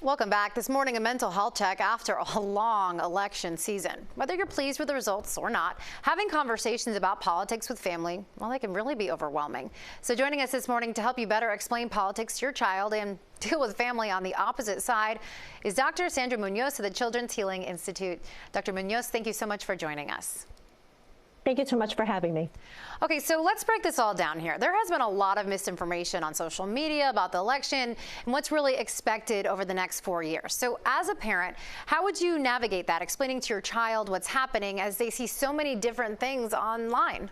Welcome back. This morning, a mental health check after a long election season. Whether you're pleased with the results or not, having conversations about politics with family, well, they can really be overwhelming. So joining us this morning to help you better explain politics to your child and deal with family on the opposite side is Dr. Sandra Munoz of the Children's Healing Institute. Dr. Munoz, thank you so much for joining us. Thank you so much for having me. Okay, so let's break this all down here. There has been a lot of misinformation on social media about the election and what's really expected over the next 4 years. So as a parent, how would you navigate that, explaining to your child what's happening as they see so many different things online?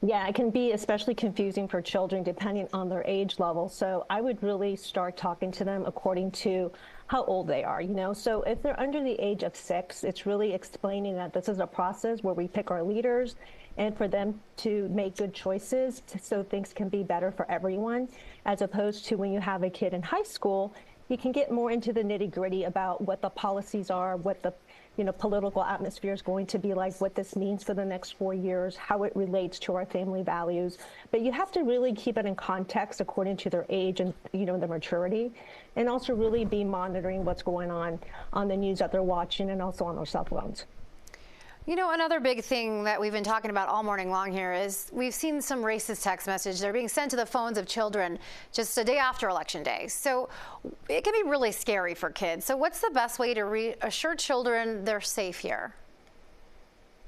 Yeah, it can be especially confusing for children depending on their age level. So I would really start talking to them according to how old they are, So if they're under the age of 6, it's really explaining that this is a process where we pick our leaders and for them to make good choices so things can be better for everyone, as opposed to when you have a kid in high school, you can get more into the nitty-gritty about what the policies are, what the political atmosphere is going to be like, what this means for the next 4 years, how it relates to our family values. But you have to really keep it in context according to their age and, their maturity, and also really be monitoring what's going on the news that they're watching and also on their cell phones. Another big thing that we've been talking about all morning long here is we've seen some racist text messages. They're being sent to the phones of children just a day after Election Day. So it can be really scary for kids. So what's the best way to reassure children they're safe here?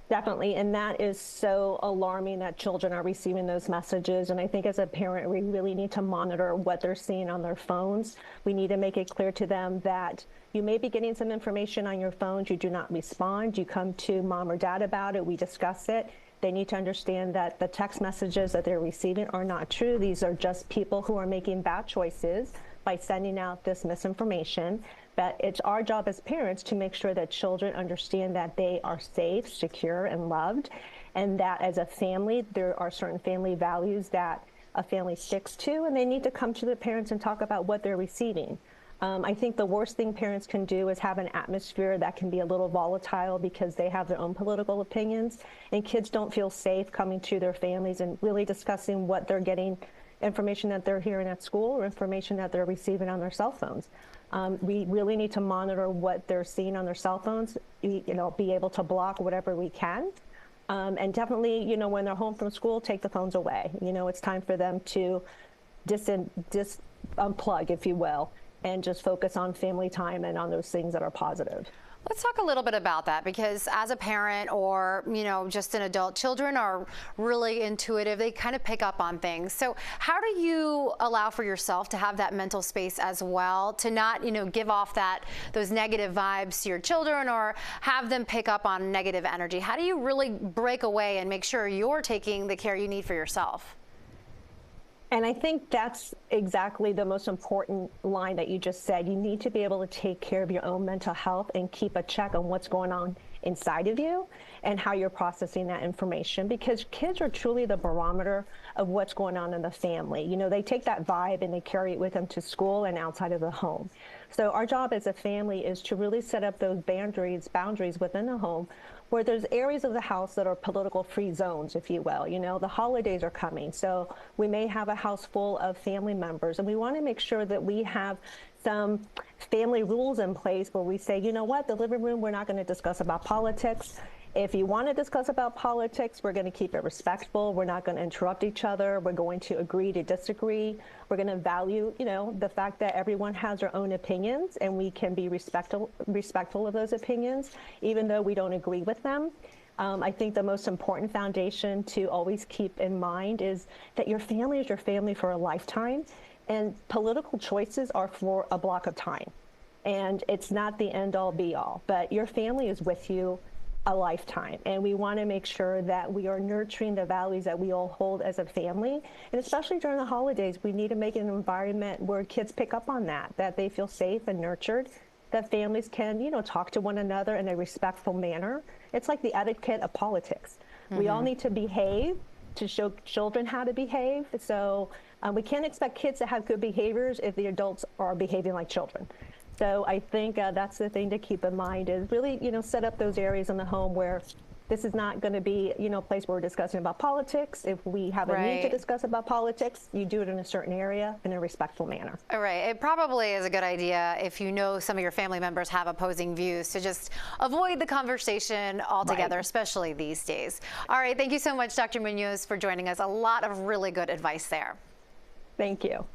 Definitely, and that is so alarming that children are receiving those messages. And I think as a parent, we really need to monitor what they're seeing on their phones. We need to make it clear to them that you may be getting some information on your phones. You do not respond. You come to mom or dad about it. We discuss it. They need to understand that the text messages that they're receiving are not true. These are just people who are making bad choices by sending out this misinformation. But it's our job as parents to make sure that children understand that they are safe, secure, and loved, and that as a family, there are certain family values that a family sticks to, and they need to come to the parents and talk about what they're receiving. I think the worst thing parents can do is have an atmosphere that can be a little volatile because they have their own political opinions, and kids don't feel safe coming to their families and really discussing what they're getting, information that they're hearing at school or information that they're receiving on their cell phones. We really need to monitor what they're seeing on their cell phones, be able to block whatever we can. And definitely, when they're home from school, take the phones away. It's time for them to unplug, if you will, and just focus on family time and on those things that are positive. Let's talk a little bit about that, because as a parent or, just an adult, children are really intuitive. They kind of pick up on things. So how do you allow for yourself to have that mental space as well, to not, give off those negative vibes to your children or have them pick up on negative energy? How do you really break away and make sure you're taking the care you need for yourself? And I think that's exactly the most important line that you just said. You need to be able to take care of your own mental health and keep a check on what's going on inside of you and how you're processing that information, because kids are truly the barometer of what's going on in the family. They take that vibe and they carry it with them to school and outside of the home. So our job as a family is to really set up those boundaries within the home where there's areas of the house that are political free zones, if you will. The holidays are coming, so we may have a house full of family members, and we want to make sure that we have some family rules in place where we say, the living room, we're not going to discuss about politics. If you want to discuss about politics, we're going to keep it respectful. We're not going to interrupt each other. We're going to agree to disagree. We're going to value, the fact that everyone has their own opinions, and we can be respectful of those opinions, even though we don't agree with them. I think the most important foundation to always keep in mind is that your family is your family for a lifetime, and political choices are for a block of time. And it's not the end all be all, but your family is with you a lifetime. And we want to make sure that we are nurturing the values that we all hold as a family. And especially during the holidays, we need to make an environment where kids pick up on that they feel safe and nurtured, that families can, talk to one another in a respectful manner. It's like the etiquette of politics. Mm-hmm. We all need to behave to show children how to behave. So we can't expect kids to have good behaviors if the adults are behaving like children. So I think that's the thing to keep in mind is really, set up those areas in the home where This is not going to be, a place where we're discussing about politics. If we have a need to discuss about politics, you do it in a certain area in a respectful manner. All right. It probably is a good idea if you know some of your family members have opposing views to just avoid the conversation altogether, especially these days. All right. Thank you so much, Dr. Munoz, for joining us. A lot of really good advice there. Thank you.